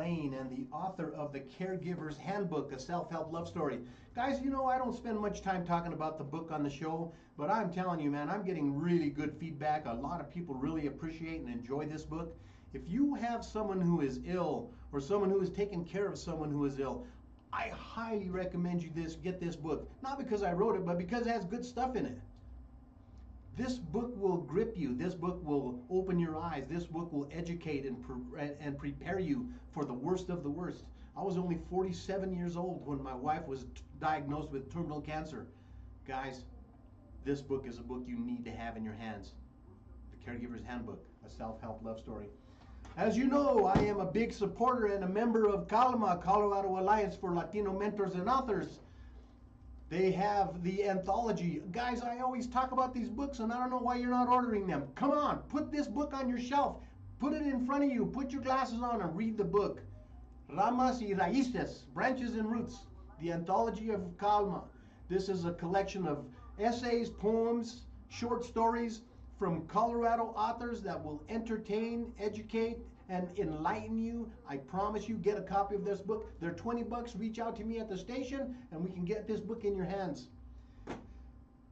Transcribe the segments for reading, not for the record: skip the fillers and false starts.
Lane and the author of The Caregiver's Handbook, a self-help love story. Guys, you know, I don't spend much time talking about the book on the show, but I'm telling you, man, I'm getting really good feedback. A lot of people really appreciate and enjoy this book. If you have someone who is ill or someone who is taking care of someone who is ill, I highly recommend you get this book. Not because I wrote it, but because it has good stuff in it. This book will grip you. This book will open your eyes. This book will educate and prepare you for the worst of the worst. I was only 47 years old when my wife was diagnosed with terminal cancer. Guys, this book is a book you need to have in your hands. The Caregiver's Handbook, a self-help love story. As you know, I am a big supporter and a member of CALMA, Colorado Alliance for Latino Mentors and Authors. They have the anthology. Guys, I always talk about these books and I don't know why you're not ordering them. Come on, put this book on your shelf. Put it in front of you. Put your glasses on and read the book. Ramas y Raíces, Branches and Roots, the anthology of Calma. This is a collection of essays, poems, short stories from Colorado authors that will entertain, educate, and enlighten you. I promise you, get a copy of this book. They're 20 bucks. Reach out to me at the station and we can get this book in your hands.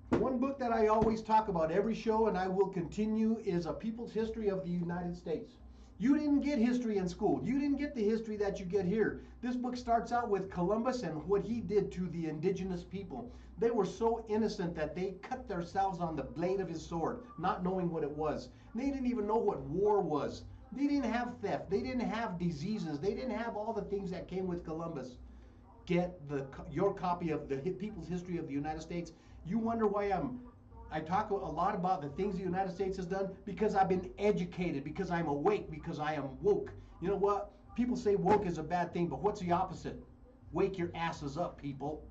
One book that I always talk about every show, and I will continue, is A People's History of the United States. You didn't get history in school. You didn't get the history that you get here. This book starts out with Columbus and what he did to the indigenous people. They were so innocent that they cut themselves on the blade of his sword, not knowing what it was. They didn't even know what war was. They didn't have theft. They didn't have diseases. They didn't have all the things that came with Columbus. Get your copy of The People's History of the United States. You wonder why I talk a lot about the things the United States has done, because I've been educated, because I'm awake, because I am woke. You know what? People say woke is a bad thing, but what's the opposite? Wake your asses up, people.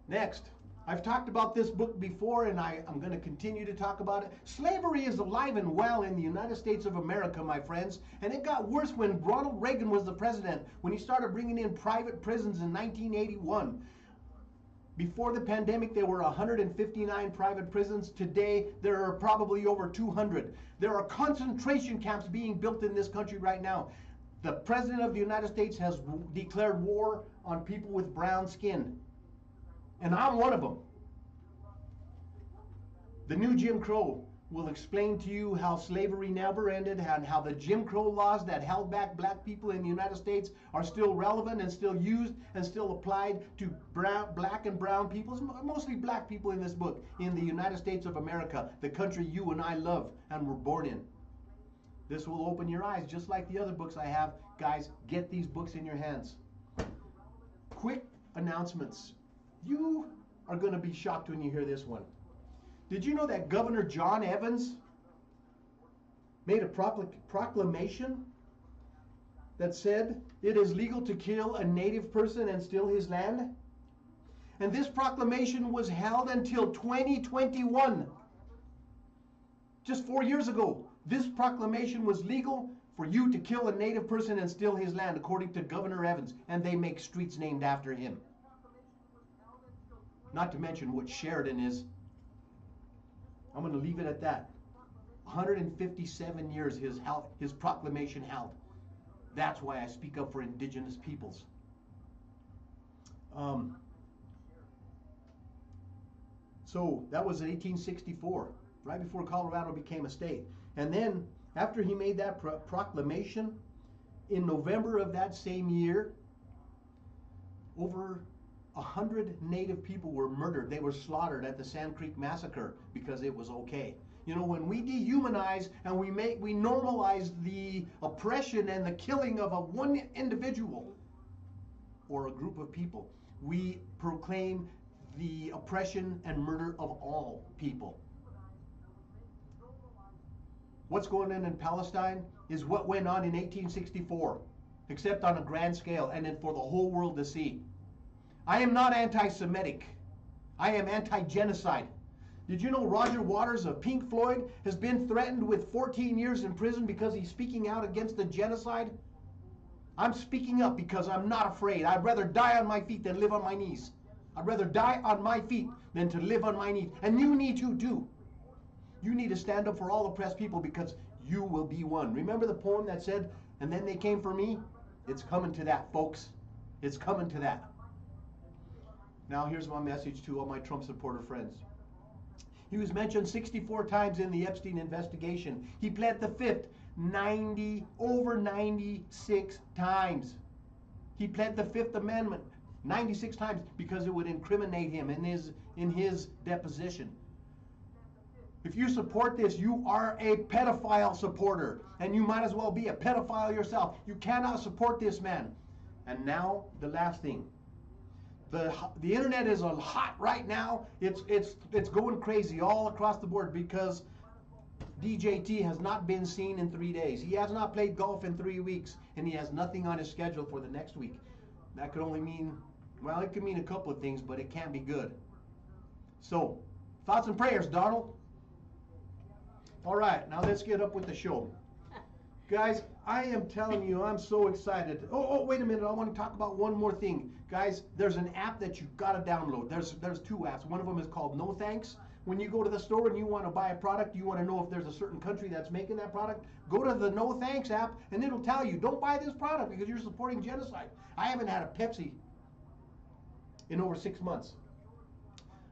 Next, I've talked about this book before, and I'm going to continue to talk about it. Slavery is alive and well in the United States of America, my friends, and it got worse when Ronald Reagan was the president, when he started bringing in private prisons in 1981. Before the pandemic, there were 159 private prisons. Today, there are probably over 200. There are concentration camps being built in this country right now. The President of the United States has declared war on people with brown skin. And I'm one of them. The new Jim Crow will explain to you how slavery never ended and how the Jim Crow laws that held back black people in the United States are still relevant and still used and still applied to black and brown people, mostly black people in this book, in the United States of America, the country you and I love and were born in. This will open your eyes just like the other books I have. Guys, get these books in your hands. Quick announcements. You are going to be shocked when you hear this one. Did you know that Governor John Evans made a proclamation that said it is legal to kill a native person and steal his land? And this proclamation was held until 2021. Just 4 years ago, this proclamation was legal for you to kill a native person and steal his land, according to Governor Evans, and they make streets named after him. Not to mention what Sheridan is. I'm going to leave it at that. 157 years his proclamation held. That's why I speak up for indigenous peoples. So that was in 1864, right before Colorado became a state. And then after he made that proclamation, in November of that same year, over 100 Native people were murdered. They were slaughtered at the Sand Creek Massacre because it was okay. You know, when we dehumanize and we normalize the oppression and the killing of one individual or a group of people, we proclaim the oppression and murder of all people. What's going on in Palestine is what went on in 1864, except on a grand scale and then for the whole world to see. I am not anti-Semitic. I am anti-genocide. Did you know Roger Waters of Pink Floyd has been threatened with 14 years in prison because he's speaking out against the genocide? I'm speaking up because I'm not afraid. I'd rather die on my feet than live on my knees. I'd rather die on my feet than to live on my knees. And you need to too. You need to stand up for all oppressed people because you will be one. Remember the poem that said, And then they came for me. It's coming to that, folks. It's coming to that. Now here's my message to all my Trump supporter friends. He was mentioned 64 times in the Epstein investigation. He pled the fifth over 96 times. He pled the Fifth Amendment 96 times because it would incriminate him in his deposition. If you support this, you are a pedophile supporter, and you might as well be a pedophile yourself. You cannot support this man. And now the last thing. The internet is hot right now. It's going crazy all across the board because DJT has not been seen in 3 days. He has not played golf in 3 weeks, and he has nothing on his schedule for the next week. That could only mean, well, it could mean a couple of things, but it can't be good. So, thoughts and prayers, Donald. All right, now let's get up with the show. Guys, I am telling you, I'm so excited. Oh, wait a minute. I want to talk about one more thing. Guys, there's an app that you've got to download. There's two apps. One of them is called No Thanks. When you go to the store and you want to buy a product, you want to know if there's a certain country that's making that product, go to the No Thanks app, and it'll tell you, don't buy this product because you're supporting genocide. I haven't had a Pepsi in over 6 months.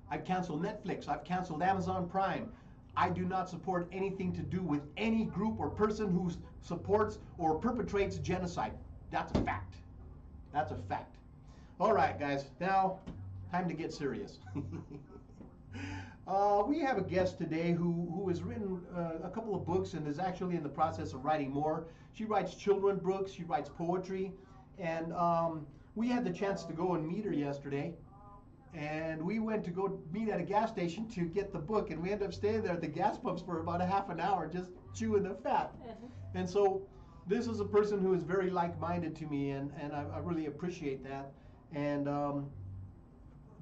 I've canceled Netflix. I've canceled Amazon Prime. I do not support anything to do with any group or person who supports or perpetrates genocide. That's a fact. That's a fact. All right, guys. Now, time to get serious. We have a guest today who has written a couple of books and is actually in the process of writing more. She writes children's books. She writes poetry. And we had the chance to go and meet her yesterday. And we went to go meet at a gas station to get the book, and we ended up staying there at the gas pumps for about a half an hour just chewing the fat. And so this is a person who is very like-minded to me, and I really appreciate that. And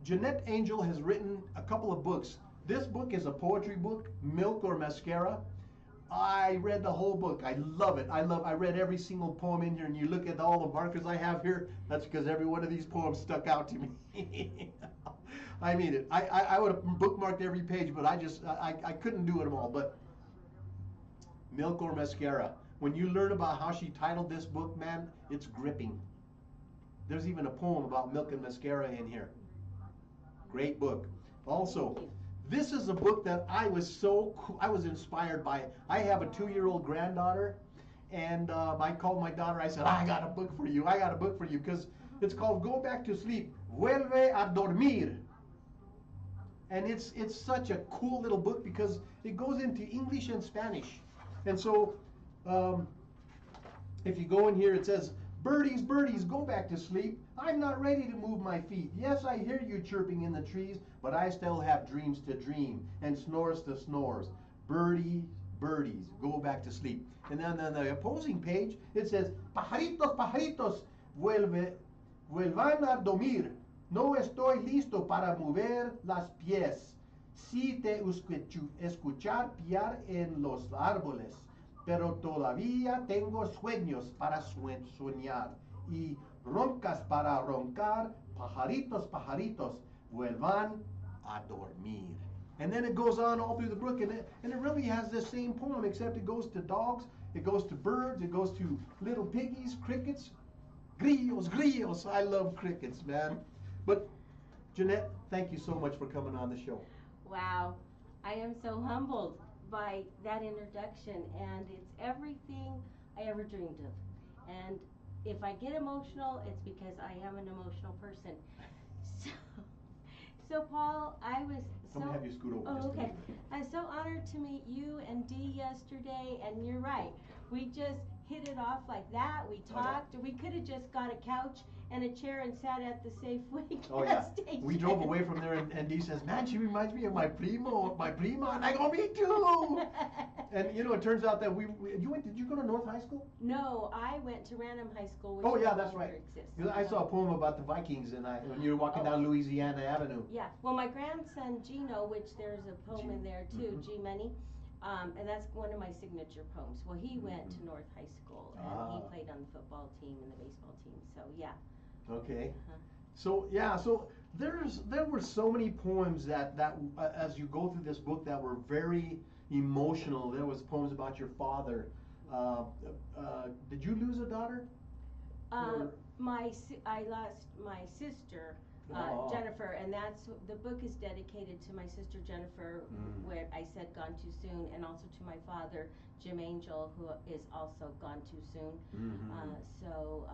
Jeanette Angel has written a couple of books. This book is a poetry book, Milk or Mascara. I read the whole book. I love it. I read every single poem in here, and you look at all the markers I have here, that's because every one of these poems stuck out to me. I mean it. I would have bookmarked every page, but I couldn't do it all. But Milk or Mascara. When you learn about how she titled this book, man, it's gripping. There's even a poem about milk and mascara in here. Great book. Also, this is a book that I was inspired by. I have a 2-year-old granddaughter, and I called my daughter. I said, I got a book for you. I got a book for you, because it's called Go Back to Sleep. Vuelve a dormir. And it's such a cool little book because it goes into English and Spanish. And so if you go in here, it says, birdies, birdies, go back to sleep. I'm not ready to move my feet. Yes, I hear you chirping in the trees, but I still have dreams to dream and snores to snores. Birdies, birdies, go back to sleep. And then on the opposing page, it says, pajaritos, pajaritos, vuelvan a dormir. No estoy listo para mover las pies. Sí te escuchar piar en los árboles, pero todavía tengo sueños para soñar. Y roncas para roncar, pajaritos, pajaritos, vuelvan a dormir. And then it goes on all through the book, and it really has the same poem, except it goes to dogs, it goes to birds, it goes to little piggies, crickets, grillos, grillos. I love crickets, man. But Jeanette, thank you so much for coming on the show. Wow, I am so humbled by that introduction, and it's everything I ever dreamed of. And if I get emotional, it's because I am an emotional person. So Paul, I was so... I'm going to have you scoot over. Oh, okay. I'm so honored to meet you and Dee yesterday, and you're right. We just hit it off like that. We talked. We could have just got a couch and a chair and sat at the Safeway gas station. We drove away from there, and Dee says, man, she reminds me of my prima, and I go, me too. And you know, it turns out that did you go to North High School? No, I went to Random High School, which yeah, that's right. exists. I saw a poem about the Vikings, and when you were walking down Louisiana Avenue. Yeah, well, my grandson Gino, which there's a poem in there too, G-Money, and that's one of my signature poems. Well, he went to North High School, and he played on the football team and the baseball team, so yeah. Okay. So there were so many poems that as you go through this book that were very emotional. There was poems about your father, Did you lose a daughter? Or- I lost my sister, Oh. Jennifer, and the book is dedicated to my sister Jennifer, where I said gone too soon, and also to my father, Jim Angel, who is also gone too soon. But so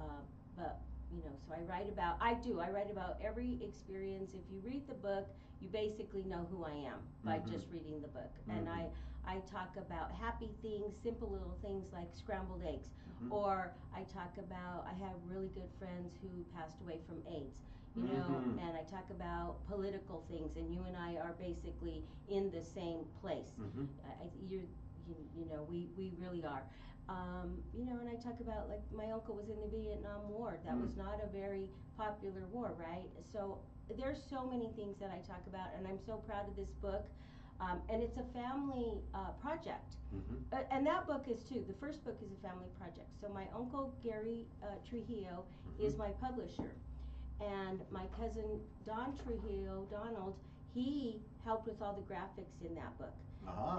I write about every experience. If you read the book, you basically know who I am by just reading the book. And I talk about happy things, simple little things like scrambled eggs, or I talk about, I have really good friends who passed away from AIDS, and I talk about political things, and you and I are basically in the same place. We really are. And I talk about, like, my uncle was in the Vietnam War. That was not a very popular war, right? So there's so many things that I talk about, and I'm so proud of this book. And it's a family project. And that book is too. The first book is a family project. So my uncle, Gary Trujillo, is my publisher. And my cousin, Donald, he helped with all the graphics in that book.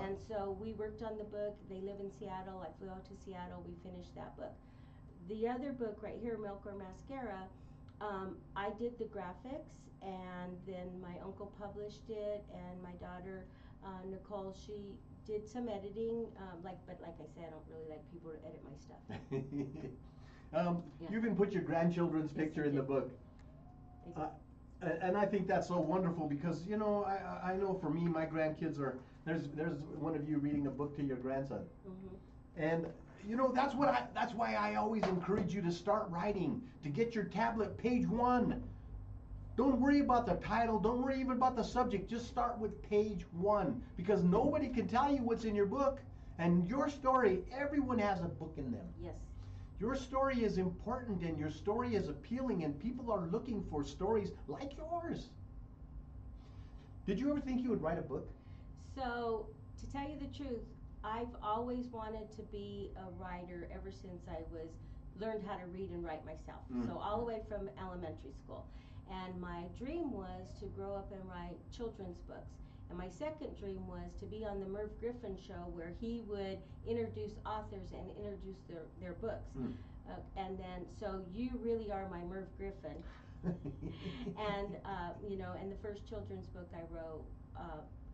And so we worked on the book. They live in Seattle. I flew out to Seattle. We finished that book. The other book right here, Milk or Mascara, I did the graphics, and then my uncle published it, and my daughter, Nicole, she did some editing. But like I said, I don't really like people to edit my stuff. You even put your grandchildren's picture in the book. And I think that's so wonderful because, I know for me, my grandkids there's one of you reading a book to your grandson. And, that's why I always encourage you to start writing, to get your tablet page 1. Don't worry about the title, don't worry even about the subject, just start with page 1, because nobody can tell you what's in your book. And your story, everyone has a book in them. Yes. Your story is important, and your story is appealing, and people are looking for stories like yours. Did you ever think you would write a book? So, to tell you the truth, I've always wanted to be a writer ever since I learned how to read and write myself. So all the way from elementary school. And my dream was to grow up and write children's books. And my second dream was to be on the Merv Griffin show, where he would introduce authors and introduce their books. And then, so you really are my Merv Griffin. And, and the first children's book I wrote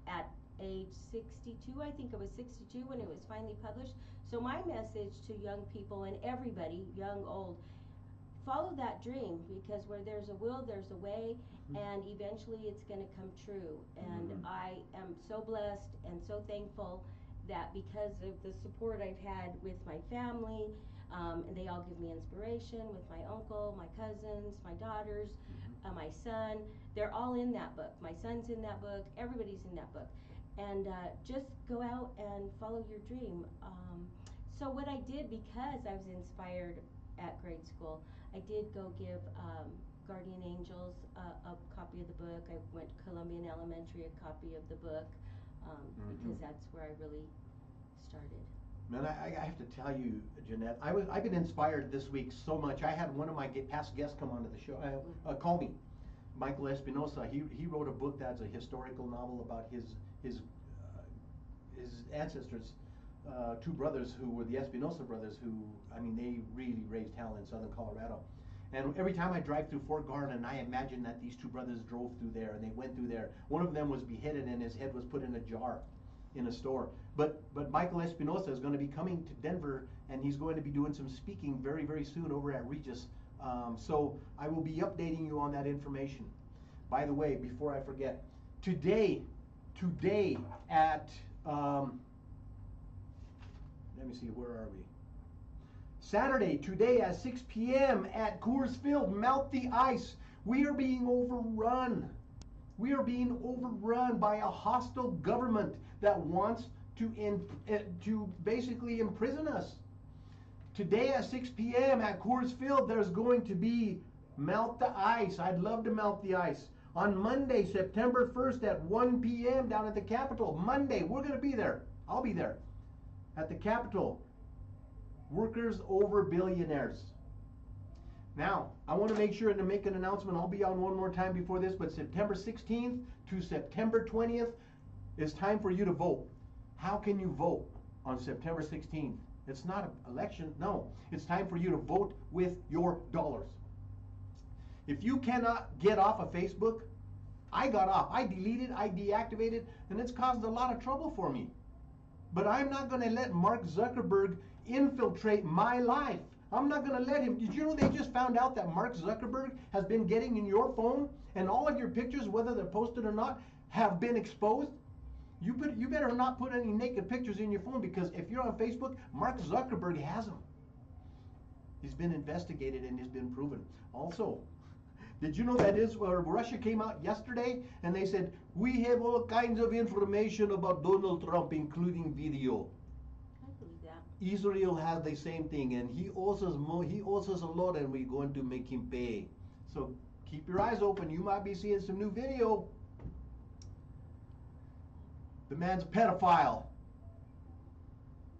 at age 62, I think it was 62 when it was finally published. So my message to young people and everybody, young, old, follow that dream, because where there's a will, there's a way, and eventually it's going to come true. And I am so blessed and so thankful that because of the support I've had with my family, and they all give me inspiration, with my uncle, my cousins, my daughters, my son, they're all in that book. My son's in that book, everybody's in that book. And just go out and follow your dream. So what I did, because I was inspired at grade school, I did go give Guardian Angels a copy of the book. I went to Columbian Elementary, a copy of the book, because that's where I really started. Man, I have to tell you, Jeanette, I've been inspired this week so much. I had one of my past guests come onto the show, call me, Michael Espinosa. He wrote a book that's a historical novel about his ancestors, 2 brothers who were the Espinosa brothers, who, they really raised hell in southern Colorado. And every time I drive through Fort Garden, I imagine that these 2 brothers drove through there, and they went through there. One of them was beheaded, and his head was put in a jar in a store. But Michael Espinosa is going to be coming to Denver, and he's going to be doing some speaking very, very soon over at Regis. So I will be updating you on that information. By the way, before I forget, today at let me see, where are we? Saturday, today at 6 p.m. at KUHS Field, Melt the Ice. We are being overrun. We are being overrun by a hostile government that wants to basically imprison us. Today at 6 p.m. at KUHS Field, there's going to be Melt the Ice. I'd love to melt the ice. On Monday, September 1st at 1 p.m. down at the Capitol. Monday, we're going to be there. I'll be there. At the Capitol. Workers over billionaires. Now, I want to make sure to make an announcement. I'll be on one more time before this, but September 16th to September 20th is time for you to vote. How can you vote on September 16th It's not an election. No, it's time for you to vote with your dollars. If you cannot get off of Facebook, I got off. I deleted, I deactivated, and it's caused a lot of trouble for me. But I'm not going to let Mark Zuckerberg infiltrate my life. I'm not going to let him. Did you know they just found out that Mark Zuckerberg has been getting in your phone, and all of your pictures, whether they're posted or not, have been exposed? You better not put any naked pictures in your phone, because if you're on Facebook, Mark Zuckerberg has them. He's been investigated and he's been proven. Also, did you know that Russia came out yesterday and they said, we have all kinds of information about Donald Trump, including video. I believe that. Israel has the same thing, and he owes us a lot, and we're going to make him pay. So keep your eyes open. You might be seeing some new video. The man's a pedophile.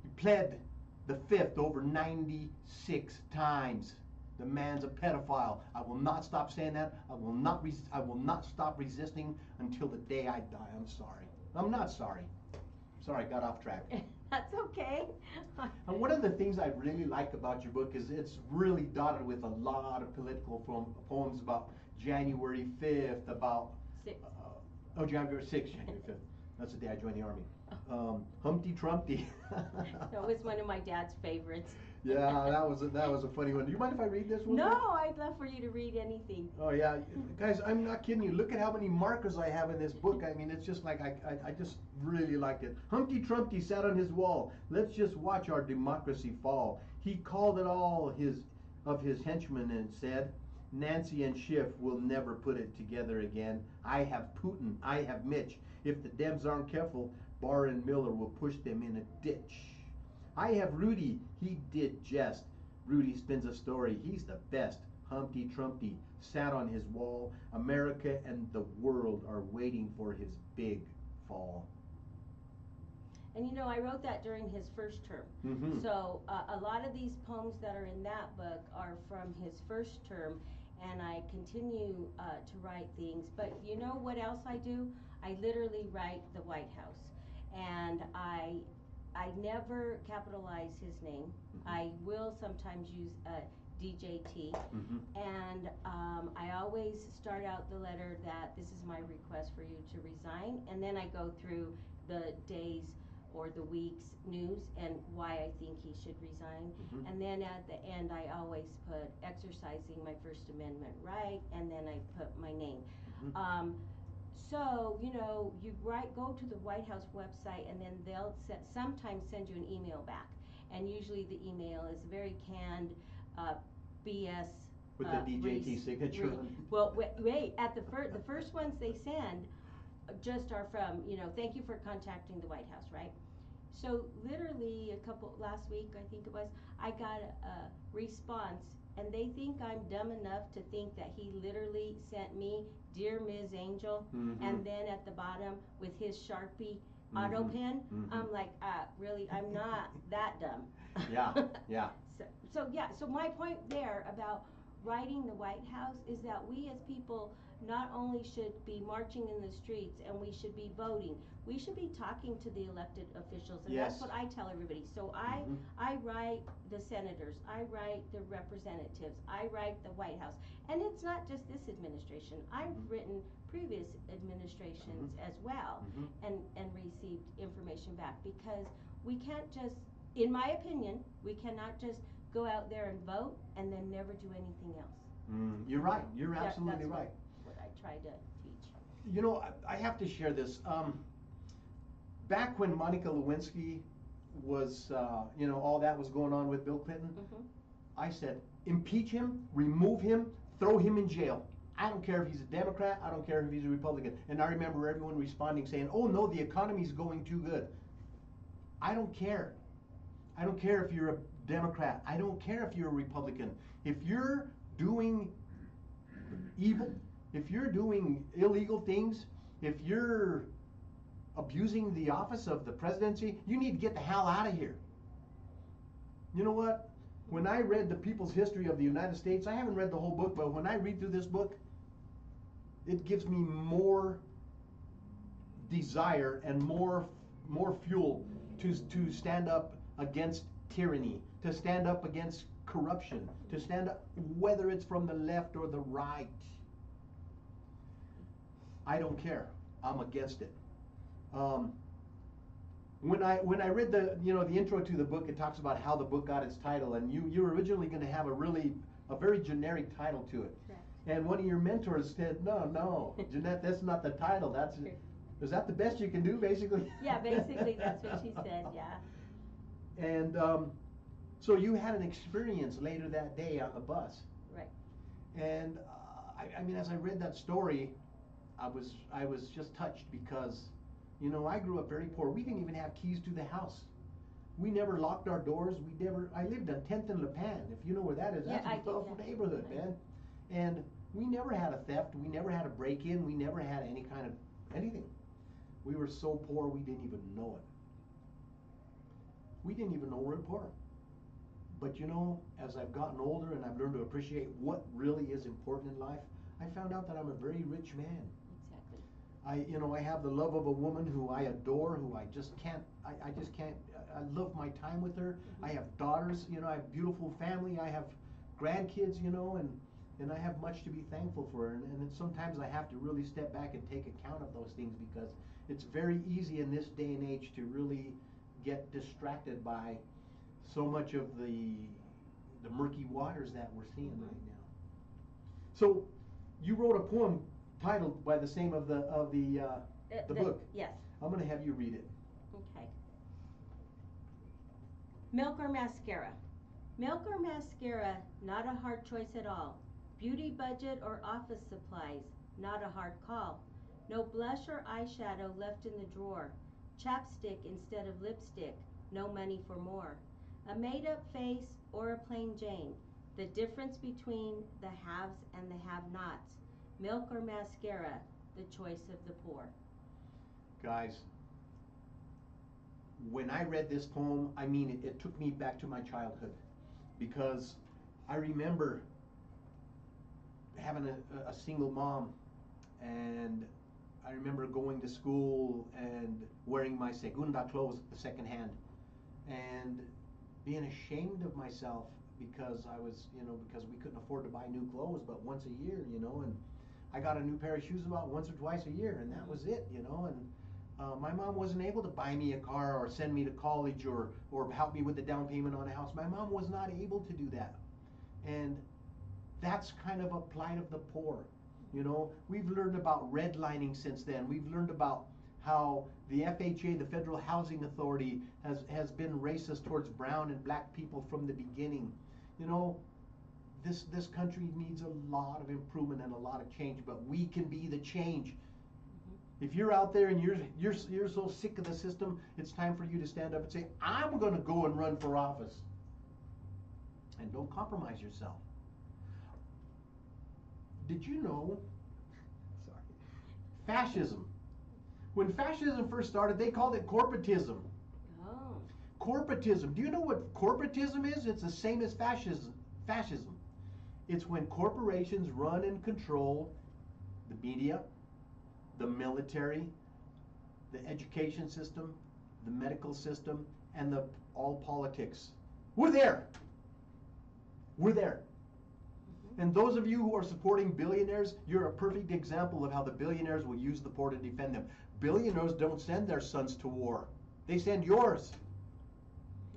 He pled the fifth over 96 times. The man's a pedophile. I will not stop saying that. I will not stop resisting until the day I die. I'm sorry. I'm not sorry. Sorry, I got off track. That's okay. And one of the things I really like about your book is it's really dotted with a lot of political poems about January 5th, about January 6th, January 5th. That's the day I joined the army. Humpty Trumpty. That was one of my dad's favorites. Yeah, that was a funny one. Do you mind if I read this one? No, I'd love for you to read anything. Oh yeah, guys, I'm not kidding you. Look at how many markers I have in this book. I mean, it's just like I just really liked it. Humpty Trumpty sat on his wall. Let's just watch our democracy fall. He called it all of his henchmen and said, Nancy and Schiff will never put it together again. I have Putin. I have Mitch. If the Dems aren't careful, Barr and Miller will push them in a ditch. I have Rudy. He did jest. Rudy spins a story. He's the best. Humpty Trumpty sat on his wall. America and the world are waiting for his big fall. And you know, I wrote that during his first term. Mm-hmm. So a lot of these poems that are in that book are from his first term, and I continue to write things. But you know what else I do? I literally write the White House, and I never capitalize his name. Mm-hmm. I will sometimes use DJT, Mm-hmm. and I always start out the letter that this is my request for you to resign, and then I go through the days or the week's news and why I think he should resign. Mm-hmm. And then at the end I always put exercising my First Amendment right, and then I put my name. Mm-hmm. So, you know, you go to the White House website, and then they'll sometimes send you an email back. And usually the email is very canned BS. With the DJT signature. Well, wait, at the first ones they send just are from, you know, thank you for contacting the White House, right? So literally last week, I think it was, I got a response, and they think I'm dumb enough to think that he literally sent me, Dear Ms. Angel, Mm-hmm. and then at the bottom with his Sharpie auto pen. Mm-hmm. I'm like, really, I'm not that dumb. Yeah, yeah. So my point there about writing the White House is that we as people not only should be marching in the streets and we should be voting, we should be talking to the elected officials, and Yes. that's what I tell everybody. So Mm-hmm. I write the senators, I write the representatives, I write the White House, and it's not just this administration. I've Mhm. written previous administrations as well, Mm-hmm. and received information back, because we can't just, in my opinion, we cannot just go out there and vote and then never do anything else. You're right. You're absolutely That's right. what I try to teach. You know, I have to share this. Back when Monica Lewinsky was, all that was going on with Bill Clinton, Mm-hmm. I said, impeach him, remove him, throw him in jail. I don't care if he's a Democrat, I don't care if he's a Republican. And I remember everyone responding saying, oh no, the economy's going too good. I don't care. I don't care if you're a Democrat. I don't care if you're a Republican. If you're doing evil, if you're doing illegal things, if you're abusing the office of the presidency, you need to get the hell out of here. You know what? When I read the People's History of the United States, I haven't read the whole book, but when I read through this book, it gives me more desire and more fuel to stand up against tyranny, to stand up against corruption, to stand up, whether it's from the left or the right. I don't care. I'm against it. When I read the the intro to the book, it talks about how the book got its title, and you were originally going to have a very generic title to it. Correct. And one of your mentors said, no, Jeanette, that's not the title. Is that the best you can do, basically? Yeah, basically that's what she said. Yeah. And so you had an experience later that day on the bus. Right. And I mean, as I read that story, I was just touched because, I grew up very poor. We didn't even have keys to the house. We never locked our doors. I lived on 10th and La Pan, if you know where that is. That's a tough neighborhood, man. And we never had a theft. We never had a break-in. We never had any kind of anything. We were so poor we didn't even know it. We didn't even know we were poor. But as I've gotten older and I've learned to appreciate what really is important in life, I found out that I'm a very rich man. Exactly. I have the love of a woman who I adore, who I just can't, I love my time with her. Mm-hmm. I have daughters, I have beautiful family, I have grandkids, and I have much to be thankful for. And sometimes I have to really step back and take account of those things, because it's very easy in this day and age to really get distracted by so much of the murky waters that we're seeing Mm-hmm. right now. So you wrote a poem titled by the same of the book. Yes. I'm going to have you read it. Okay. Milk or mascara? Milk or mascara, not a hard choice at all. Beauty budget or office supplies, not a hard call. No blush or eyeshadow left in the drawer. Chapstick instead of lipstick, no money for more. A made-up face or a plain Jane, the difference between the haves and the have-nots. Milk or mascara, the choice of the poor. Guys, when I read this poem, I mean, it took me back to my childhood, because I remember having a single mom, and I remember going to school and wearing my segunda clothes, the second hand, and being ashamed of myself because I was, because we couldn't afford to buy new clothes but once a year, and I got a new pair of shoes about once or twice a year, and that was it, and my mom wasn't able to buy me a car or send me to college or help me with the down payment on a house. My mom was not able to do that. And that's kind of a plight of the poor. We've learned about redlining since then. We've learned about how the FHA, the Federal Housing Authority, has been racist towards brown and black people from the beginning. This country needs a lot of improvement and a lot of change, but we can be the change. Mm-hmm. If you're out there and you're so sick of the system, it's time for you to stand up and say, I'm going to go and run for office. And don't compromise yourself. Did you know, fascism, when fascism first started, they called it corporatism. Oh. Corporatism. Do you know what corporatism is? It's the same as fascism. It's when corporations run and control the media, the military, the education system, the medical system, and all politics. We're there. We're there. And those of you who are supporting billionaires, you're a perfect example of how the billionaires will use the poor to defend them. Billionaires don't send their sons to war. They send yours.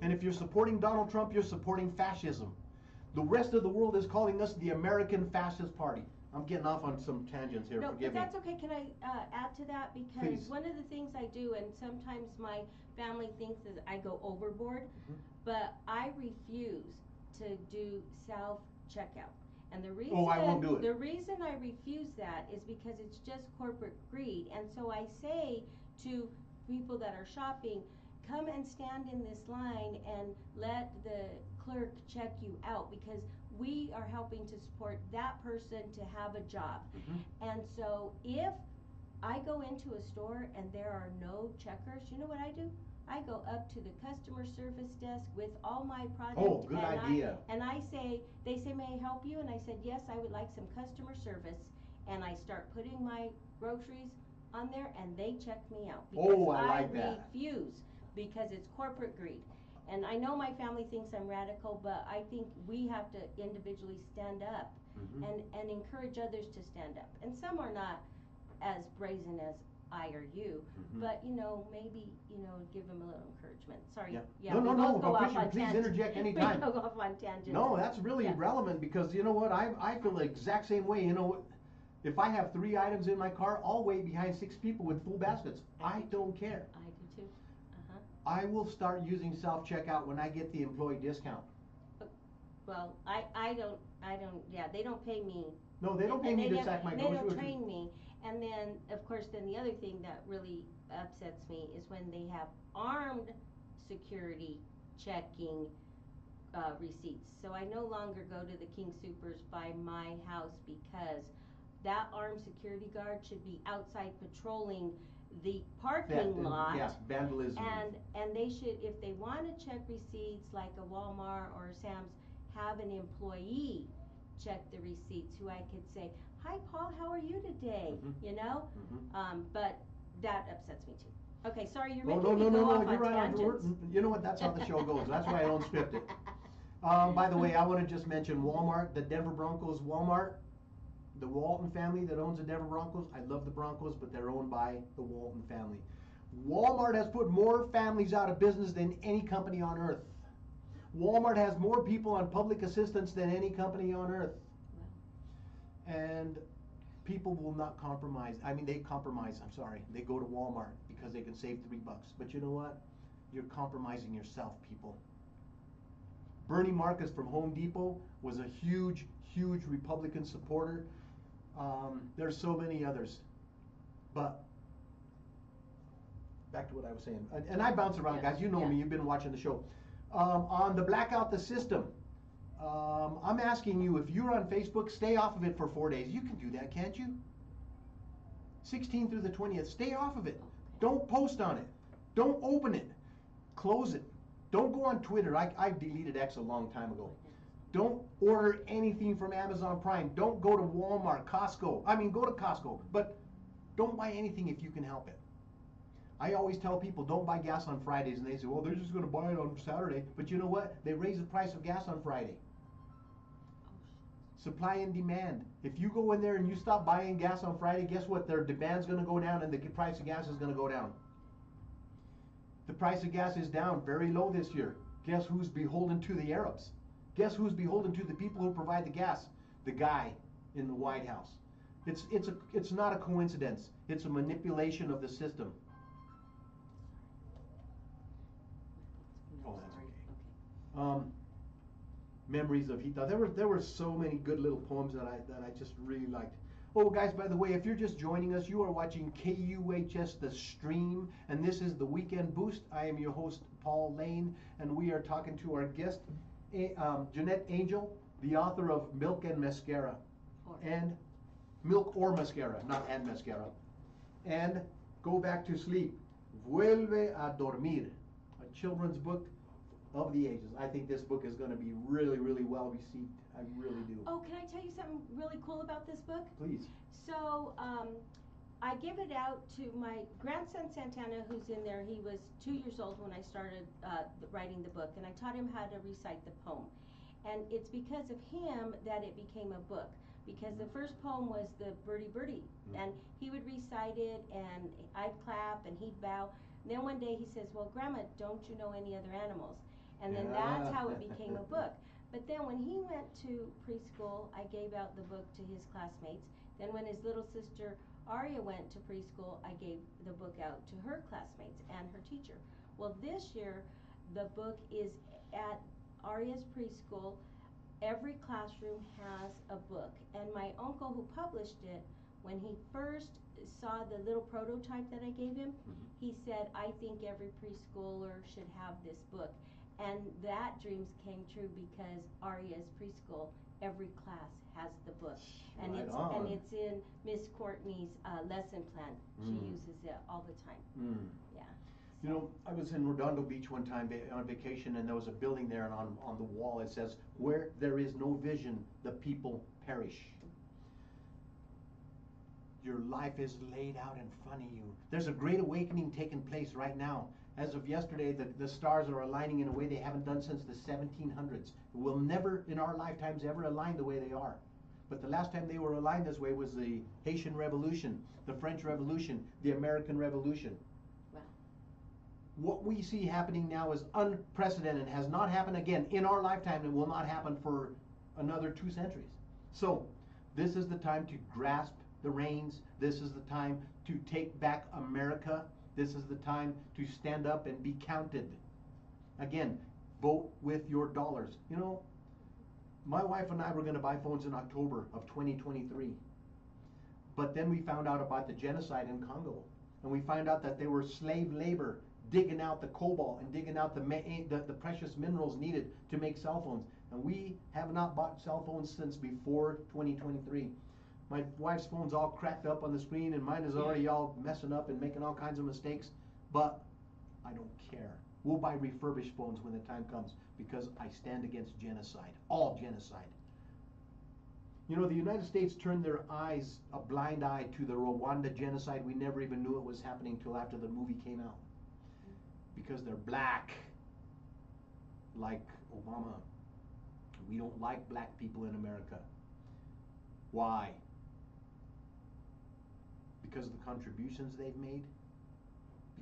And if you're supporting Donald Trump, you're supporting fascism. The rest of the world is calling us the American Fascist Party. I'm getting off on some tangents here, forgive me. No, but that's okay. Can I add to that? Because Please. One of the things I do, and sometimes my family thinks is I go overboard, but I refuse to do self-checkout. And the reason, I won't do it. The reason I refuse that is because it's just corporate greed. And so I say to people that are shopping, come and stand in this line and let the clerk check you out, because we are helping to support that person to have a job. And so if I go into a store and there are no checkers, you know what I do? I go up to the customer service desk with all my product. Oh, good idea. And I say, they say, may I help you? And I said, yes, I would like some customer service. And I start putting my groceries on there and they check me out. Oh, I like that. refuse, because it's corporate greed. And I know my family thinks I'm radical, but I think we have to individually stand up and encourage others to stand up. And some are not as brazen as I or you, but you know, maybe, you know, give them a little encouragement. Sorry. No, we both go off on please tangents. interject anytime. We go off on tangents. No, that's really relevant, because you know what, I feel the exact same way. You know, if I have 3 items in my car, I'll wait behind 6 people with full baskets. I don't care. I do too. I will start using self-checkout when I get the employee discount. Well, I don't, yeah, they don't pay me. No, they don't pay me to sack my groceries. They don't train me. And then, of course, then the other thing that really upsets me is when they have armed security checking receipts. So I no longer go to the King Soopers by my house, because that armed security guard should be outside patrolling the parking lot. Yeah, vandalism. And they should, if they want to check receipts like a Walmart or a Sam's, have an employee check the receipts who I could say, "Hi Paul, how are you today?" You know? But that upsets me too. Okay, sorry, you're making me go off on tangents. You know what, that's how the show goes. That's why I don't script it. By the way, I want to just mention Walmart, the Denver Broncos Walmart, the Walton family that owns the Denver Broncos. I love the Broncos, but they're owned by the Walton family. Walmart has put more families out of business than any company on earth. Walmart has more people on public assistance than any company on earth. And people will not compromise. I mean, they compromise, I'm sorry. They go to Walmart because they can save $3. But you know what? You're compromising yourself, people. Bernie Marcus from Home Depot was a huge, huge Republican supporter. There's so many others. But back to what I was saying. And I bounce around, guys. You know me. You've been watching the show. On the blackout the system, I'm asking you, if you're on Facebook, stay off of it for 4 days. You can do that, can't you? 16th through the 20th, stay off of it. Don't post on it. Don't open it. Close it. Don't go on Twitter. I deleted X a long time ago. Don't order anything from Amazon Prime. Don't go to Walmart, Costco. I mean, go to Costco, but don't buy anything if you can help it. I always tell people, don't buy gas on Fridays, and they say, well, they're just going to buy it on Saturday. But you know what? They raise the price of gas on Friday. Supply and demand. If you go in there and you stop buying gas on Friday, guess what? Their demand's going to go down and the price of gas is going to go down. The price of gas is down very low this year. Guess who's beholden to the Arabs? Guess who's beholden to the people who provide the gas? The guy in the White House. It's not a coincidence. It's a manipulation of the system. Oh, that's okay. Memories of Hita. There were so many good little poems that I just really liked. Oh, guys, by the way, if you're just joining us, you are watching KUHS The Stream, and this is the Weekend Boost. I am your host, Paul Lane, and we are talking to our guest, Jeanette Angel, the author of Milk and Mascara. And Milk or Mascara, not and Mascara. And Go Back to Sleep, Vuelve a Dormir, a children's book of the ages. I think this book is going to be really, really well received. I really do. Oh, can I tell you something really cool about this book? Please. So, I give it out to my grandson Santana, who's in there. He was 2 years old when I started writing the book, and I taught him how to recite the poem. And it's because of him that it became a book, because the first poem was the Birdie Birdie, and he would recite it, and I'd clap, and he'd bow. And then one day he says, well, Grandma, don't you know any other animals? And then that's how it became a book. But then when he went to preschool, I gave out the book to his classmates. Then when his little sister Aria went to preschool, I gave the book out to her classmates and her teacher. Well, this year, the book is at Aria's preschool. Every classroom has a book. And my uncle who published it, when he first saw the little prototype that I gave him, he said, I think every preschooler should have this book. And that dreams came true because Aria's preschool, every class has the book. And it's in Miss Courtney's lesson plan. She uses it all the time. Yeah. You know, I was in Redondo Beach one time on vacation, and there was a building there, and on the wall it says, where there is no vision, the people perish. Your life is laid out in front of you. There's a great awakening taking place right now. As of yesterday, the stars are aligning in a way they haven't done since the 1700s. We'll never, in our lifetimes, ever align the way they are. But the last time they were aligned this way was the Haitian Revolution, the French Revolution, the American Revolution. Wow. What we see happening now is unprecedented, has not happened again in our lifetime, and will not happen for another 2 centuries. So, this is the time to grasp the reins. This is the time to take back America. This is the time to stand up and be counted. Again, vote with your dollars. You know, my wife and I were going to buy phones in October of 2023. But then we found out about the genocide in Congo. And we found out that they were slave labor digging out the cobalt and digging out the precious minerals needed to make cell phones. And we have not bought cell phones since before 2023. My wife's phone's all cracked up on the screen, and mine is already all messing up and making all kinds of mistakes. But I don't care. We'll buy refurbished phones when the time comes, because I stand against genocide, all genocide. You know, the United States turned their eyes, a blind eye, to the Rwanda genocide. We never even knew it was happening till after the movie came out. Because they're black, like Obama. We don't like black people in America. Why? Because of the contributions they've made?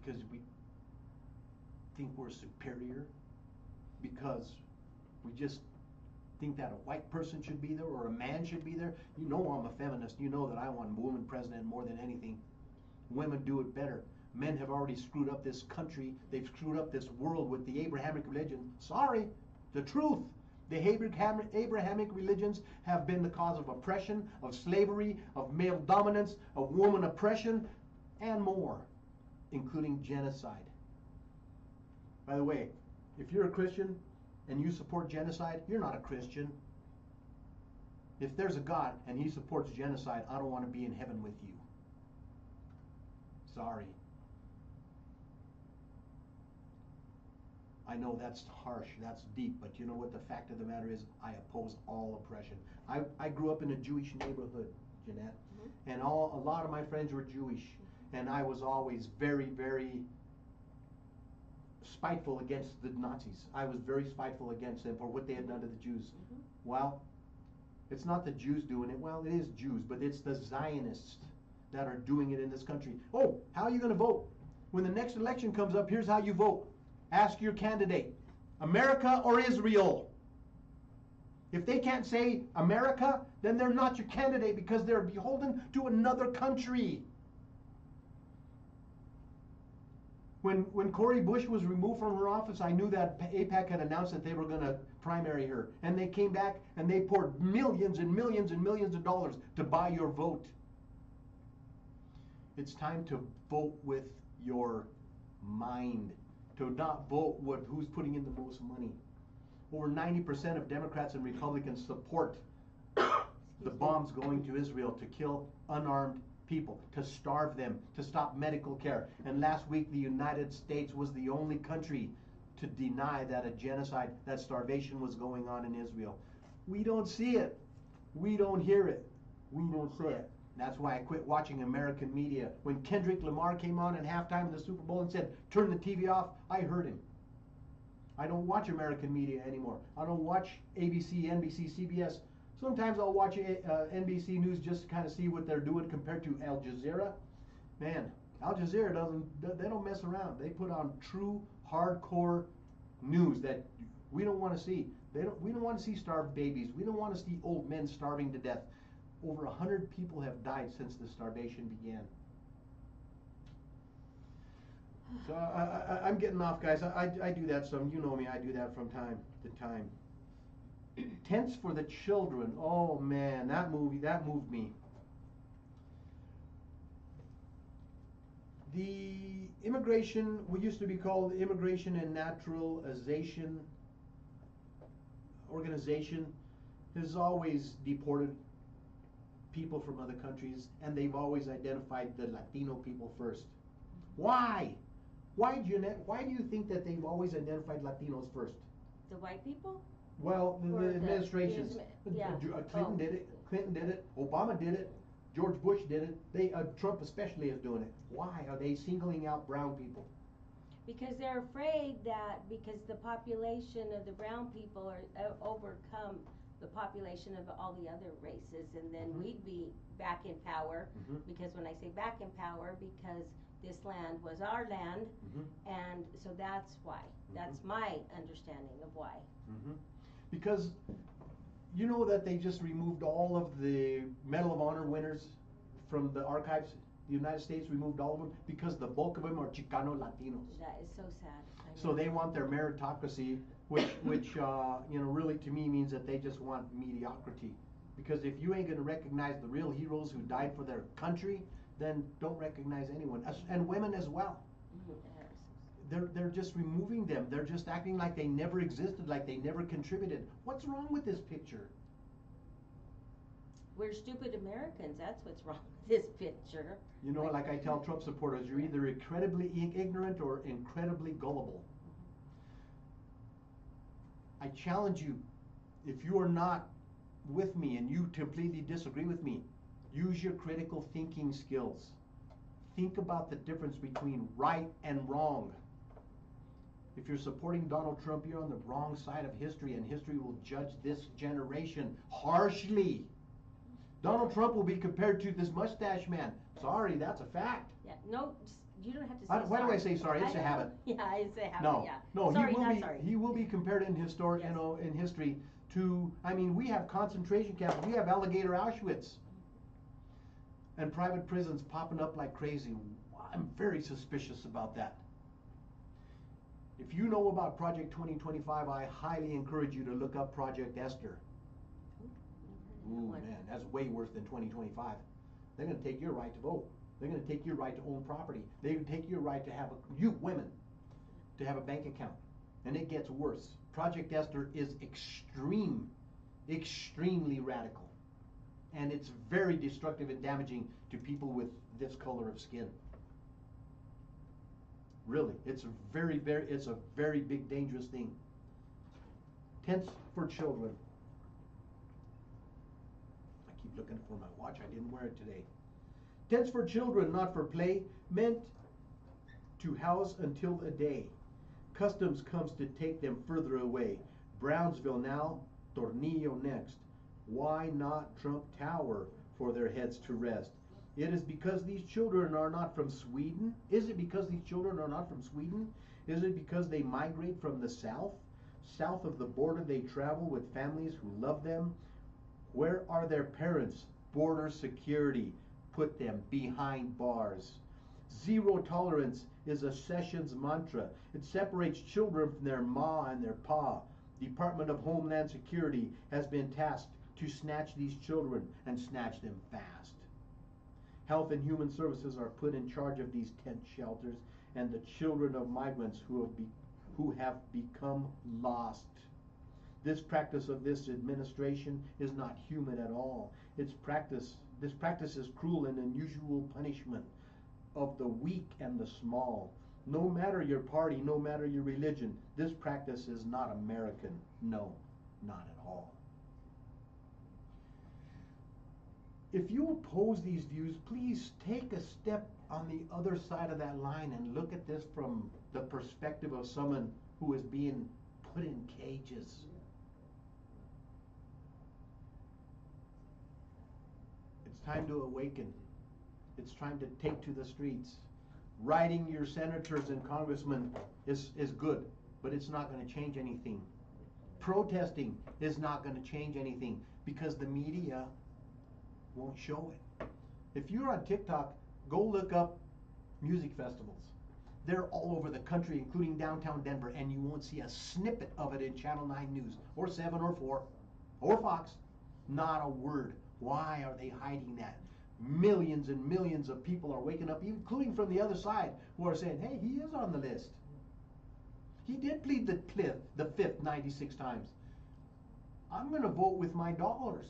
Because we think we're superior? Because we just think that a white person should be there or a man should be there? You know I'm a feminist. You know that I want a woman president more than anything. Women do it better. Men have already screwed up this country. They've screwed up this world with the Abrahamic religion. Sorry, the truth. The Abrahamic religions have been the cause of oppression, of slavery, of male dominance, of woman oppression, and more, including genocide. By the way, if you're a Christian and you support genocide, you're not a Christian. If there's a God and he supports genocide, I don't want to be in heaven with you. Sorry. I know that's harsh, that's deep, but you know what the fact of the matter is? I oppose all oppression. I grew up in a Jewish neighborhood, Jeanette, and a lot of my friends were Jewish, and I was always very, very spiteful against the Nazis. I was very spiteful against them for what they had done to the Jews. Well, it's not the Jews doing it. Well, it is Jews, but it's the Zionists that are doing it in this country. Oh, how are you going to vote? When the next election comes up, here's how you vote. Ask your candidate, America or Israel? If they can't say America, then they're not your candidate because they're beholden to another country. When Cori Bush was removed from her office, I knew that AIPAC had announced that they were going to primary her. And they came back and they poured millions and millions and millions of dollars to buy your vote. It's time to vote with your mind. To not vote with who's putting in the most money. Over 90% of Democrats and Republicans support the bombs going to Israel to kill unarmed people, to starve them, to stop medical care. And last week, the United States was the only country to deny that a genocide, that starvation was going on in Israel. We don't see it. We don't hear it. We don't say it. That's why I quit watching American media. When Kendrick Lamar came on at halftime in the Super Bowl and said, turn the TV off, I heard him. I don't watch American media anymore. I don't watch ABC, NBC, CBS. Sometimes I'll watch NBC News just to kind of see what they're doing compared to Al Jazeera. Man, Al Jazeera they don't mess around. They put on true, hardcore news that we don't want to see. We don't want to see starved babies. We don't want to see old men starving to death. Over 100 people have died since the starvation began. So I'm getting off, guys. I do that some. You know me. I do that from time to time. Tents for the Children. Oh man, that moved me. The immigration, what used to be called the Immigration and Naturalization Organization, has always deported people from other countries, and they've always identified the Latino people first. Why? Why, Jeanette? Why do you think that they've always identified Latinos first? The white people? Well, the administrations. Clinton did it. Clinton did it. Obama did it. George Bush did it. Trump especially is doing it. Why are they singling out brown people? Because they're afraid that because the population of the brown people are overcome the population of all the other races, and then we'd be back in power. Because when I say back in power, because this land was our land, and so that's why. That's my understanding of why. Because you know that they just removed all of the Medal of Honor winners from the archives. The United States removed all of them because the bulk of them are Chicano Latinos. That is so sad. So they want their meritocracy, which you know, really to me means that they just want mediocrity. Because if you ain't gonna recognize the real heroes who died for their country, then don't recognize anyone, and women as well. They're just removing them. They're just acting like they never existed, like they never contributed. What's wrong with this picture? We're stupid Americans. That's what's wrong with this picture. You know, like I tell Trump supporters, you're either incredibly ignorant or incredibly gullible. I challenge you, if you are not with me and you completely disagree with me, use your critical thinking skills. Think about the difference between right and wrong. If you're supporting Donald Trump, you're on the wrong side of history, and history will judge this generation harshly. Donald Trump will be compared to this mustache man. Sorry, that's a fact. Yeah, no, you don't have to say sorry. Why do I say sorry? It's a habit. Yeah, it's a habit, no, yeah. No, sorry, he will be compared in historic, yes. you know, in history to, I mean, we have concentration camps, we have alligator Auschwitz, and private prisons popping up like crazy. I'm very suspicious about that. If you know about Project 2025, I highly encourage you to look up Project Esther. Ooh, man, that's way worse than 2025. They're going to take your right to vote. They're going to take your right to own property. They're going to take your right to have you women, to have a bank account. And it gets worse. Project Esther is extremely radical. And it's very destructive and damaging to people with this color of skin. Really, it's a very big, dangerous thing. Tents for children. I keep looking for my watch. I didn't wear it today. Tents for children, not for play, meant to house until a day. Customs comes to take them further away. Brownsville now, Tornillo next. Why not Trump Tower for their heads to rest? It is because these children are not from Sweden? Is it because these children are not from Sweden? Is it because they migrate from the south? South of the border they travel with families who love them? Where are their parents? Border security. Put them behind bars. Zero tolerance is a Sessions mantra. It separates children from their ma and their pa. Department of Homeland Security has been tasked to snatch these children and snatch them fast. Health and Human Services are put in charge of these tent shelters and the children of migrants who have become lost. This practice of this administration is not human at all. This practice is cruel and unusual punishment of the weak and the small. No matter your party, no matter your religion, this practice is not American. No, not at all. If you oppose these views, please take a step on the other side of that line and look at this from the perspective of someone who is being put in cages. It's time to awaken. It's time to take to the streets. Writing your senators and congressmen is good, but it's not going to change anything. Protesting is not going to change anything because the media won't show it. If you're on TikTok, go look up music festivals. They're all over the country, including downtown Denver, and you won't see a snippet of it in Channel 9 News, or 7 or 4, or Fox. Not a word. Why are they hiding that? Millions and millions of people are waking up, including from the other side, who are saying, hey, he is on the list. He did plead the fifth 96 times. I'm going to vote with my dollars.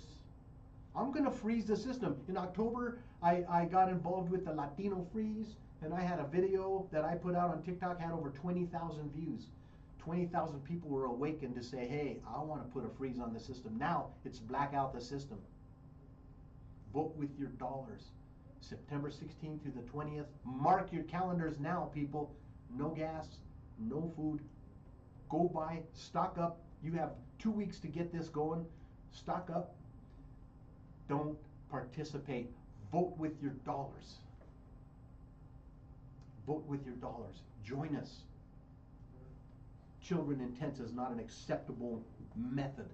I'm going to freeze the system. In October, I got involved with the Latino Freeze, and I had a video that I put out on TikTok, had over 20,000 views. 20,000 people were awakened to say, hey, I want to put a freeze on the system. Now, it's black out the system. Vote with your dollars. September 16th through the 20th. Mark your calendars now, people. No gas, no food. Go buy, stock up. You have 2 weeks to get this going. Stock up. Don't participate. Vote with your dollars. Vote with your dollars. Join us. Children in tents is not an acceptable method.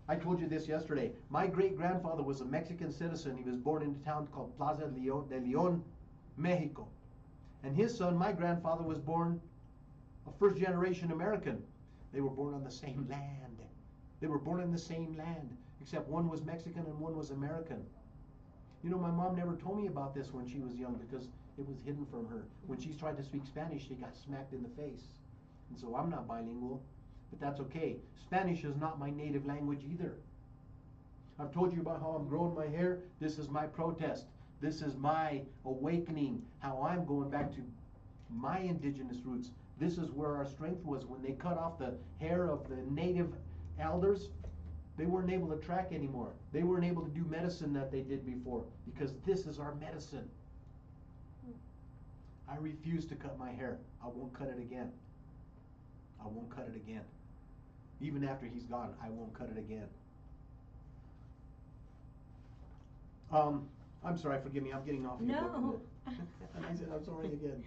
I told you this yesterday. My great-grandfather was a Mexican citizen. He was born in a town called Plaza de León, Mexico. And his son, my grandfather, was born a first-generation American. They were born on the same land. They were born in the same land, except one was Mexican and one was American. You know, my mom never told me about this when she was young because it was hidden from her. When she tried to speak Spanish, she got smacked in the face. And so I'm not bilingual, but that's okay. Spanish is not my native language either. I've told you about how I'm growing my hair. This is my protest. This is my awakening, how I'm going back to my indigenous roots. This is where our strength was. When they cut off the hair of the native elders, they weren't able to track anymore. They weren't able to do medicine that they did before because this is our medicine. I refuse to cut my hair. I won't cut it again. I won't cut it again. Even after he's gone, I won't cut it again. I'm sorry, forgive me, I'm getting off your book. No. And I said, I'm sorry again.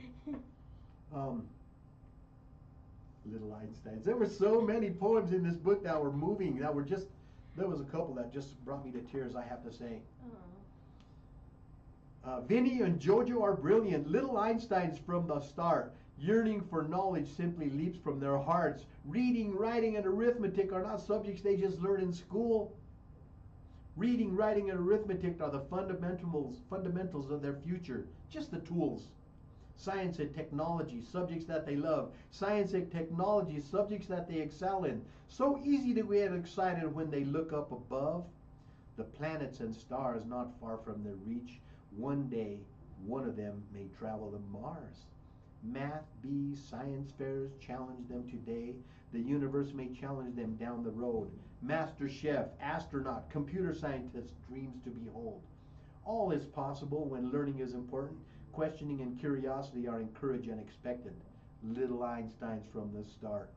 Little Einsteins. There were so many poems in this book that were moving, that were just, there was a couple that just brought me to tears, I have to say. Vinny and Jojo are brilliant. Little Einsteins from the start. Yearning for knowledge simply leaps from their hearts. Reading, writing, and arithmetic are not subjects they just learn in school. Reading, writing, and arithmetic are the fundamentals of their future, just the tools. Science and technology, subjects that they love. Science and technology, subjects that they excel in. So easy to get excited when they look up above. The planets and stars not far from their reach. One day, one of them may travel to Mars. Math, bees, science fairs challenge them today. The universe may challenge them down the road. Master chef, astronaut, computer scientist, dreams to behold. All is possible when learning is important. Questioning and curiosity are encouraged and expected. Little Einsteins from the start.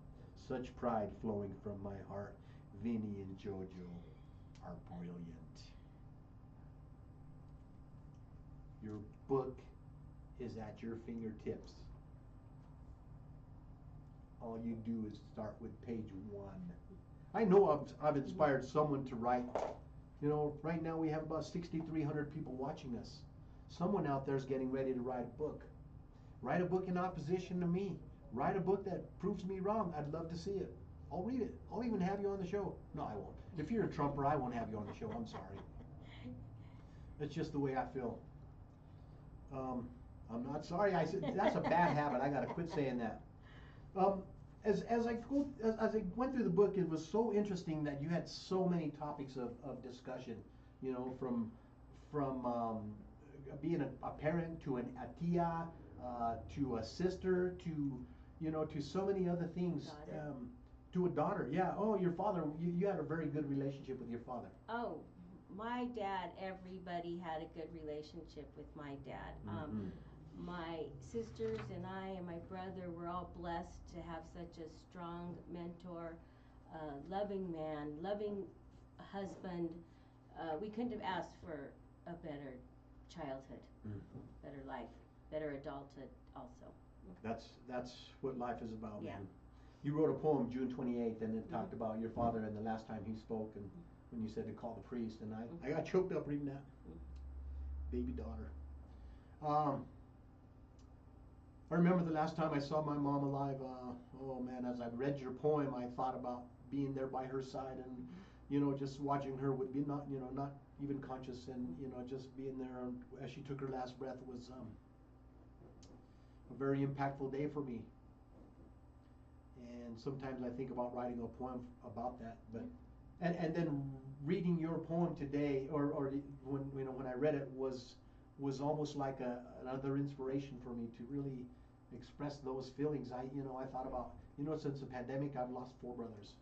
Such pride flowing from my heart. Vinny and Jojo are brilliant. Your book is at your fingertips. All you do is start with page 1. I know I've inspired someone to write. You know, right now we have about 6,300 people watching us. Someone out there is getting ready to write a book. Write a book in opposition to me. Write a book that proves me wrong. I'd love to see it. I'll read it. I'll even have you on the show. No, I won't. If you're a Trumper, I won't have you on the show. I'm sorry. It's just the way I feel. I'm not sorry. I said that's a bad habit. I gotta quit saying that. As I went through the book, it was so interesting that you had so many topics of discussion. You know, from being a parent to a tia, to a sister, to so many other things. To a daughter, yeah. Oh, your father. You had a very good relationship with your father. Oh, my dad. Everybody had a good relationship with my dad. Mm-hmm. My sisters and I and my brother were all blessed to have such a strong mentor, loving man, loving husband. We couldn't have asked for a better childhood, better life, better adulthood also. That's what life is about, Yeah. man. You wrote a poem June 28th and it talked about your father and the last time he spoke and when you said to call the priest, and I got choked up reading that. Baby daughter. I remember the last time I saw my mom alive, oh man, as I read your poem, I thought about being there by her side and, just watching her would be not even conscious and, just being there as she took her last breath was a very impactful day for me. And sometimes I think about writing a poem about that, but, and then reading your poem today, or when I read it was almost like another inspiration for me to really express those feelings. I thought about, since the pandemic, I've lost 4 brothers.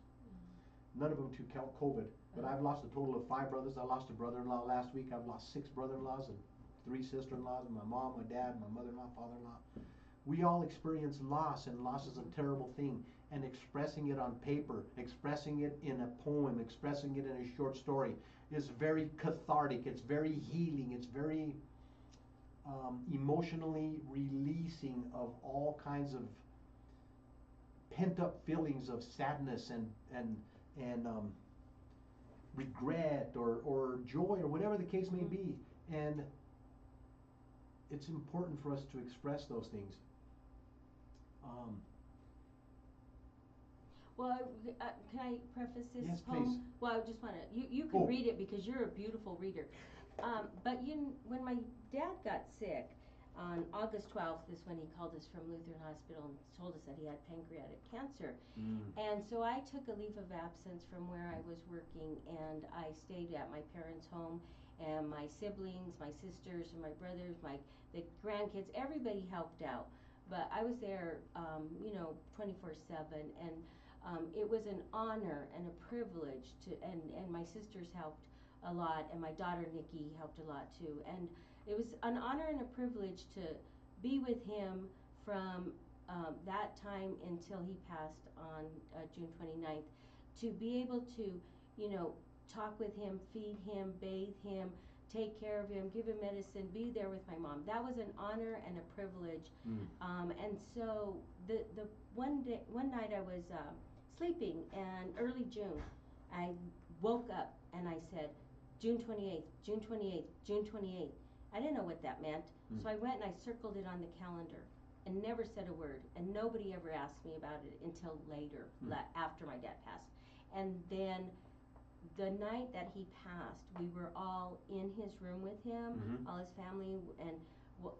None of them to COVID, but I've lost a total of 5 brothers. I lost a brother-in-law last week. I've lost 6 brother-in-laws and 3 sister-in-laws, my mom, my dad, my mother-in-law, father-in-law. We all experience loss, and loss is a terrible thing. And expressing it on paper, expressing it in a poem, expressing it in a short story is very cathartic. It's very healing. It's very emotionally releasing of all kinds of pent-up feelings of sadness and regret or joy or whatever the case may be. And it's important for us to express those things. Well, can I preface this Yes, poem? please. Well, I just want to, you can read it because you're a beautiful reader. But when my dad got sick, on August 12th is when he called us from Lutheran Hospital and told us that he had pancreatic cancer. And so I took a leave of absence from where I was working, and I stayed at my parents' home, and my siblings, my sisters and my brothers, the grandkids, everybody helped out. But I was there, 24/7, and it was an honor and a privilege and my sisters helped a lot, and my daughter Nikki helped a lot too. And it was an honor and a privilege to be with him from that time until he passed on June 29th, to be able to, talk with him, feed him, bathe him, take care of him, give him medicine, be there with my mom. That was an honor and a privilege. And so the one night I was sleeping, and early June, I woke up and I said, June 28th, June 28th, June 28th. I didn't know what that meant, so I went and I circled it on the calendar and never said a word, and nobody ever asked me about it until later, after my dad passed. And then the night that he passed, we were all in his room with him, all his family, and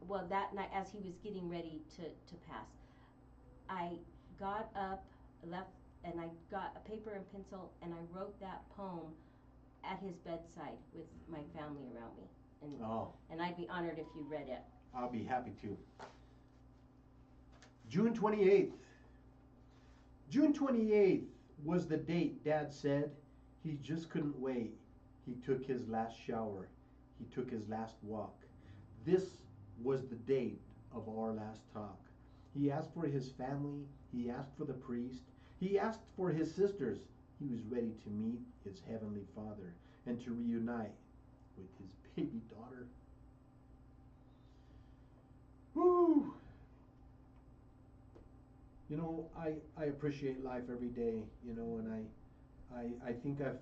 well, that night as he was getting ready to pass, I got up, left, and I got a paper and pencil, and I wrote that poem at his bedside with my family around me. And I'd be honored if you read it. I'll be happy to. June 28th. June 28th was the date Dad said he just couldn't wait. He took his last shower. He took his last walk. This was the date of our last talk. He asked for his family. He asked for the priest. He asked for his sisters. He was ready to meet his heavenly Father and to reunite with his baby daughter. Woo! I appreciate life every day, and I think I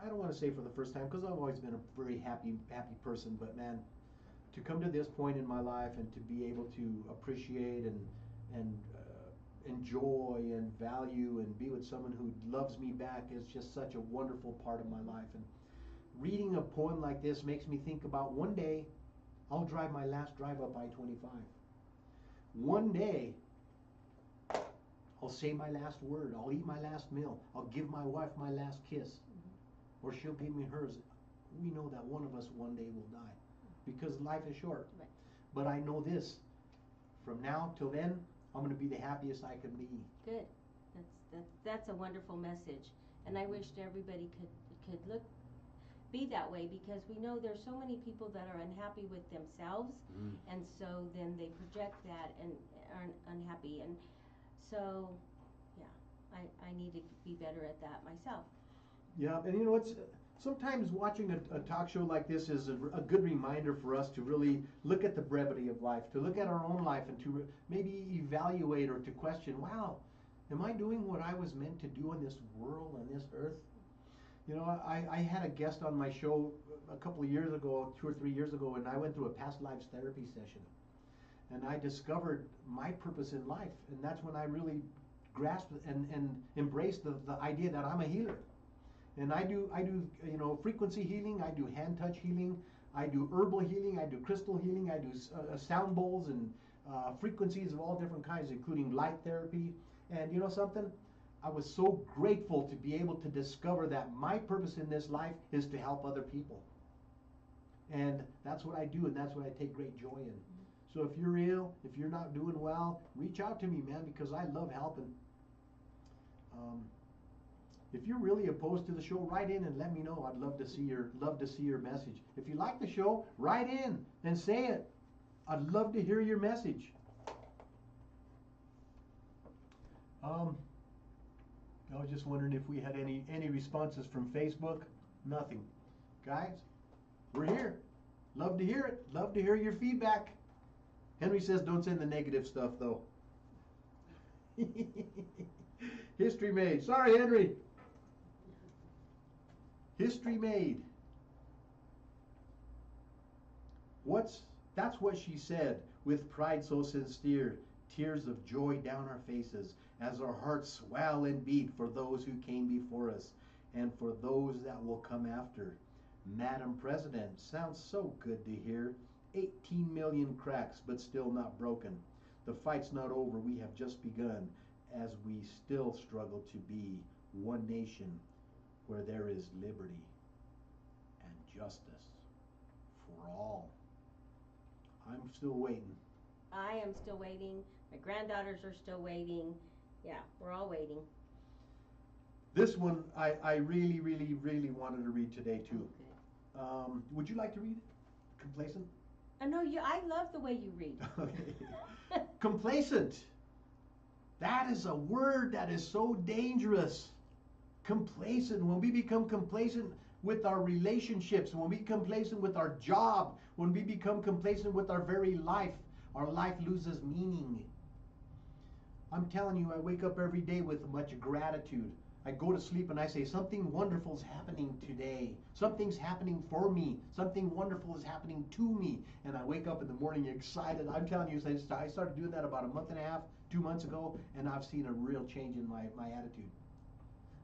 don't want to say for the first time, because I've always been a very happy person, but man, to come to this point in my life and to be able to appreciate and enjoy and value and be with someone who loves me back is just such a wonderful part of my life. And reading a poem like this makes me think about one day I'll drive my last drive up I-25. One day I'll say my last word. I'll eat my last meal. I'll give my wife my last kiss. Or she'll give me hers. We know that one of us one day will die, because life is short. Right. But I know this, from now till then, I'm going to be the happiest I can be. Good. That's a wonderful message, and I wish everybody could be that way, because we know there's so many people that are unhappy with themselves, and so then they project that and are unhappy, and so yeah, I need to be better at that myself. Yeah, and it's sometimes watching a talk show like this is a good reminder for us to really look at the brevity of life, to look at our own life, and to maybe evaluate or to question, wow, am I doing what I was meant to do on this world, on this earth? I had a guest on my show a couple of years ago, 2 or 3 years ago, and I went through a past lives therapy session. And I discovered my purpose in life, and that's when I really grasped and embraced the idea that I'm a healer. And I do frequency healing, I do hand touch healing, I do herbal healing, I do crystal healing, I do sound bowls and frequencies of all different kinds, including light therapy. And you know something? I was so grateful to be able to discover that my purpose in this life is to help other people. And that's what I do, and that's what I take great joy in. So if you're ill, if you're not doing well, reach out to me, man, because I love helping. If you're really opposed to the show, write in and let me know. I'd love to see your message. If you like the show, write in and say it. I'd love to hear your message. I was just wondering if we had any responses from Facebook. Nothing. Guys, we're here. Love to hear it. Love to hear your feedback. Henry says don't send the negative stuff though. History made. Sorry, Henry. History made. That's what she said with pride so sincere, tears of joy down our faces, as our hearts swell and beat for those who came before us and for those that will come after. Madam President, sounds so good to hear. 18 million cracks, but still not broken. The fight's not over, we have just begun, as we still struggle to be one nation where there is liberty and justice for all. I'm still waiting. I am still waiting. My granddaughters are still waiting. Yeah, we're all waiting. This one I really, really, really wanted to read today too. Okay. Would you like to read it? Complacent? No, I love the way you read. Okay. Complacent. That is a word that is so dangerous. Complacent. When we become complacent with our relationships, when we become complacent with our job, when we become complacent with our very life, our life loses meaning. I'm telling you, I wake up every day with much gratitude. I go to sleep and I say, something wonderful is happening today. Something's happening for me. Something wonderful is happening to me. And I wake up in the morning excited. I'm telling you, I started doing that about a month and a half, 2 months ago, and I've seen a real change in my attitude.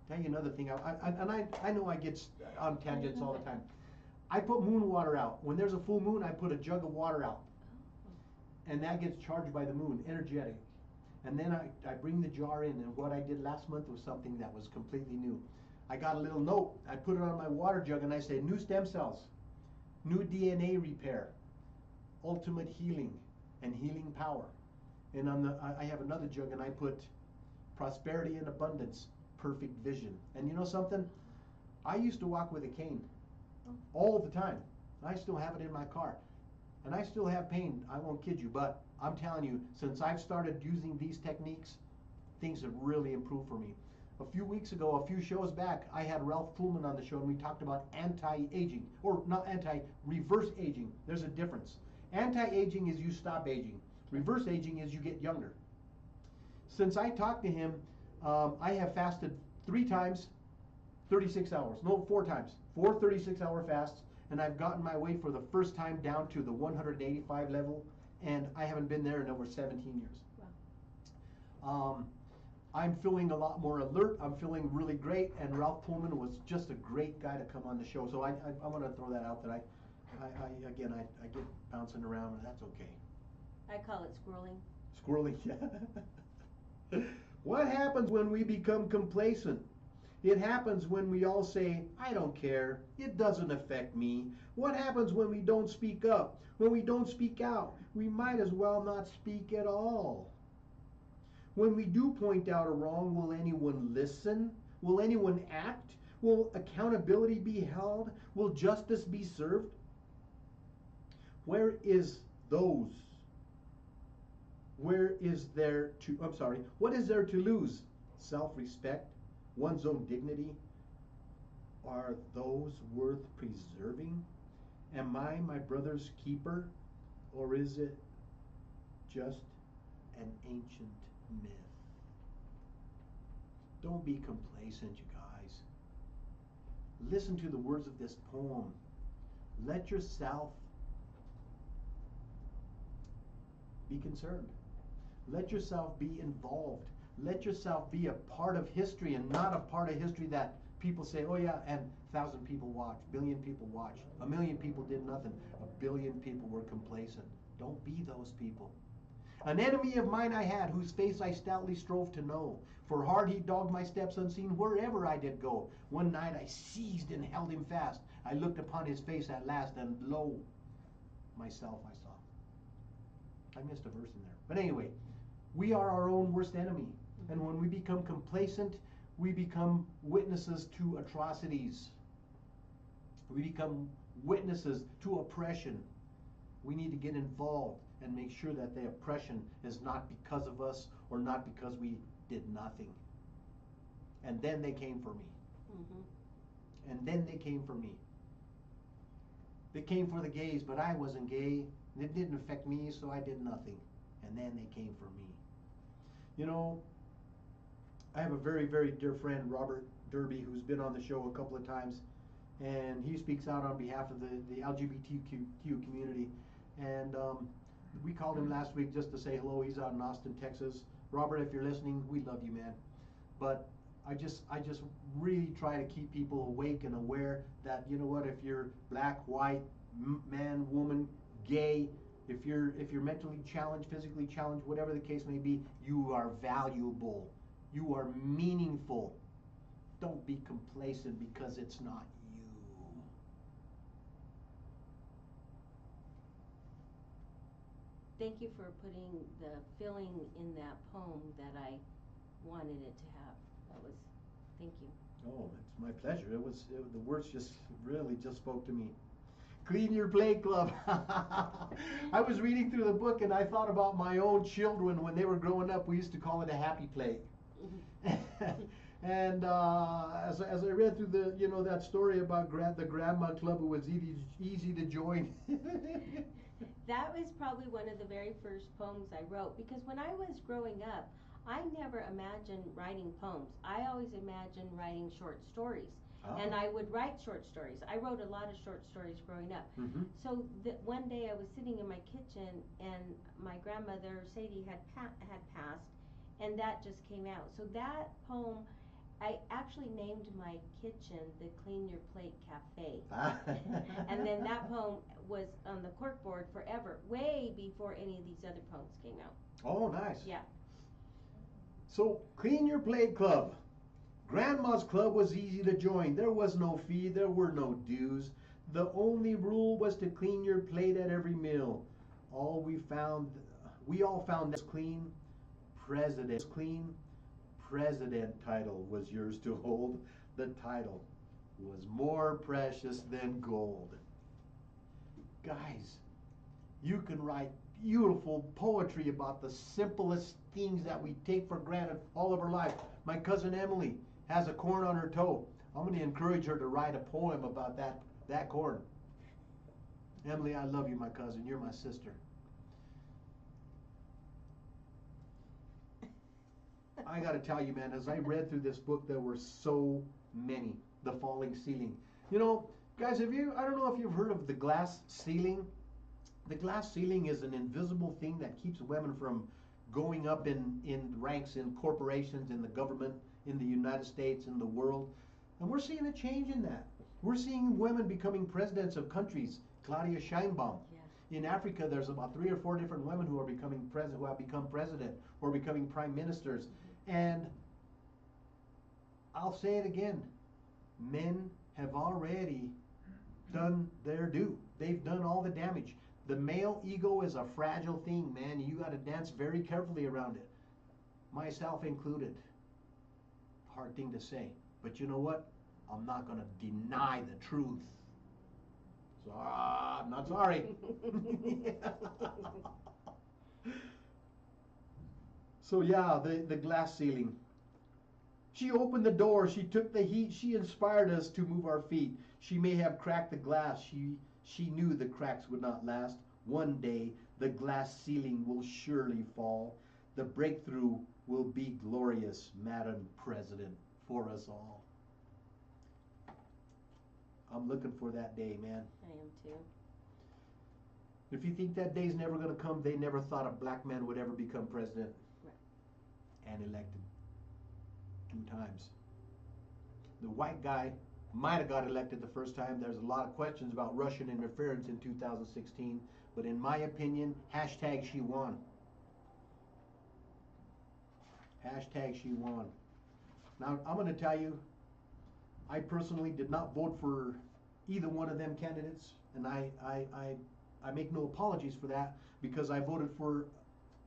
Tell you another thing, I know I get on tangents all the time. I put moon water out. When there's a full moon, I put a jug of water out. And that gets charged by the moon, energetic. And then I bring the jar in, and what I did last month was something that was completely new. I got a little note. I put it on my water jug, and I say, new stem cells, new DNA repair, ultimate healing, and healing power. And I have another jug, and I put prosperity and abundance, perfect vision. And you know something? I used to walk with a cane all the time. I still have it in my car. And I still have pain, I won't kid you, but I'm telling you, since I've started using these techniques, things have really improved for me. A few weeks ago, a few shows back, I had Ralph Pullman on the show, and we talked about anti-aging, or not reverse aging. There's a difference. Anti-aging is you stop aging. Reverse aging is you get younger. Since I talked to him, I have fasted 3 times, 36 hours. No, 4 times. 4 36-hour fasts. And I've gotten my weight for the first time down to the 185 level, and I haven't been there in over 17 years. Wow. I'm feeling a lot more alert. I'm feeling really great, and Ralph Pullman was just a great guy to come on the show. So I want to throw that out that I get bouncing around, and that's okay. I call it squirreling. Squirreling, yeah. What happens when we become complacent? It happens when we all say, I don't care, it doesn't affect me. What happens when we don't speak up? When we don't speak out, we might as well not speak at all. When we do point out a wrong, will anyone listen? Will anyone act? Will accountability be held? Will justice be served? What is there to lose? Self-respect? One's own dignity? Are those worth preserving? Am I my brother's keeper, or is it just an ancient myth? Don't be complacent, you guys. Listen to the words of this poem. Let yourself be concerned. Let yourself be involved. Let yourself be a part of history, and not a part of history that people say, oh yeah, and 1,000 people watched, 1 billion people watched, 1 million people did nothing, 1 billion people were complacent. Don't be those people. An enemy of mine I had, whose face I stoutly strove to know. For hard he dogged my steps unseen wherever I did go. One night I seized and held him fast. I looked upon his face at last, and lo, myself I saw. I missed a verse in there. But anyway, we are our own worst enemy. And when we become complacent, we become witnesses to atrocities. We become witnesses to oppression. We need to get involved and make sure that the oppression is not because of us, or not because we did nothing. And then they came for me. And then they came for me. They came for the gays, but I wasn't gay. It didn't affect me, so I did nothing. And then they came for me. You know, I have a very, very dear friend, Robert Derby, who's been on the show a couple of times, and he speaks out on behalf of the LGBTQ community. And we called him last week just to say hello. He's out in Austin, Texas. Robert, if you're listening, we love you, man. But I just really try to keep people awake and aware that, you know what, if you're black, white, man, woman, gay, if you're mentally challenged, physically challenged, whatever the case may be, you are valuable. You are meaningful. Don't be complacent because it's not you. Thank you for putting the feeling in that poem that I wanted it to have. That was, thank you. Oh, it's my pleasure. The words just really just spoke to me. Clean Your Plate Club. I was reading through the book and I thought about my own children when they were growing up. We used to call it a happy plate. And as I read through that story about the grandma club, it was easy to join. That was probably one of the very first poems I wrote, because when I was growing up, I never imagined writing poems. I always imagined writing short stories. Oh. And I would write short stories. I wrote a lot of short stories growing up. So one day I was sitting in my kitchen and my grandmother, Sadie, had passed, and that just came out. So that poem, I actually named my kitchen the Clean Your Plate Cafe. And then that poem was on the corkboard forever, way before any of these other poems came out. Oh, nice. Yeah. So, Clean Your Plate Club. Grandma's club was easy to join. There was no fee, there were no dues. The only rule was to clean your plate at every meal. We all found this clean president title was yours to hold. The title was more precious than gold. Guys, you can write beautiful poetry about the simplest things that we take for granted all of our life. My cousin Emily has a corn on her toe. I'm going to encourage her to write a poem about that corn. Emily, I love you, my cousin. You're my sister. I got to tell you, man, as I read through this book, there were so many. The falling ceiling. You know, guys, I don't know if you've heard of the glass ceiling. The glass ceiling is an invisible thing that keeps women from going up in ranks in corporations, in the government, in the United States, in the world. And we're seeing a change in that. We're seeing women becoming presidents of countries. Claudia Sheinbaum. Yeah. In Africa, there's about 3 or 4 different women who have become president or becoming prime ministers. And I'll say it again. Men have already done their due. They've done all the damage. The male ego is a fragile thing, man. You got to dance very carefully around it. Myself included. Hard thing to say. But you know what? I'm not going to deny the truth. So, I'm not sorry. So yeah, the glass ceiling. She opened the door, she took the heat, she inspired us to move our feet. She may have cracked the glass, she knew the cracks would not last. One day, the glass ceiling will surely fall. The breakthrough will be glorious, Madam President, for us all. I'm looking for that day, man. I am too. If you think that day's never going to come, they never thought a black man would ever become president. Right. And elected 2 times. The white guy might have got elected the first time. There's a lot of questions about Russian interference in 2016, but in my opinion, hashtag she won. Hashtag she won. Now, I'm going to tell you, I personally did not vote for either one of them candidates, and I make no apologies for that, because I voted for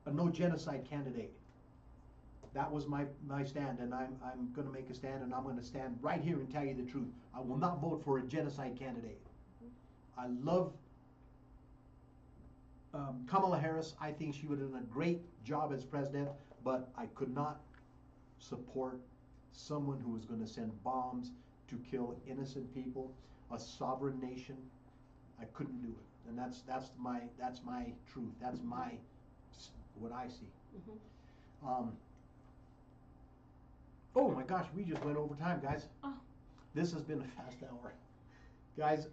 a no genocide candidate. That was my stand, and I'm going to make a stand, and I'm going to stand right here and tell you the truth. I will not vote for a genocide candidate. I love Kamala Harris. I think she would have done a great job as president, but I could not support someone who is going to send bombs to kill innocent people, a sovereign nation. I couldn't do it, and that's my truth. That's my what I see. Oh my gosh, we just went over time, guys. Oh. This has been a fast hour, guys.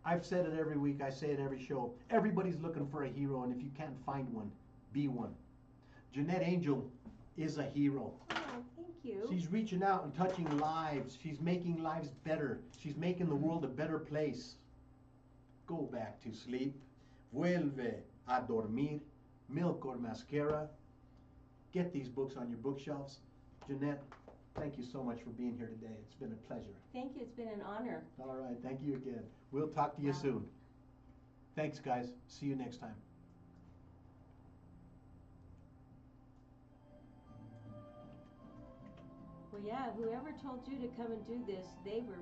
I've said it every week. I say it every show. Everybody's looking for a hero, and if you can't find one, be one. Jeanette Angel is a hero. Oh, thank you. She's reaching out and touching lives. She's making lives better. She's making the world a better place. Go back to sleep. Vuelve a dormir. Milk or mascara. Get these books on your bookshelves. Jeanette, thank you so much for being here today. It's been a pleasure. Thank you. It's been an honor. All right. Thank you again. We'll talk to you soon. Thanks, guys. See you next time. Well, yeah, whoever told you to come and do this, they were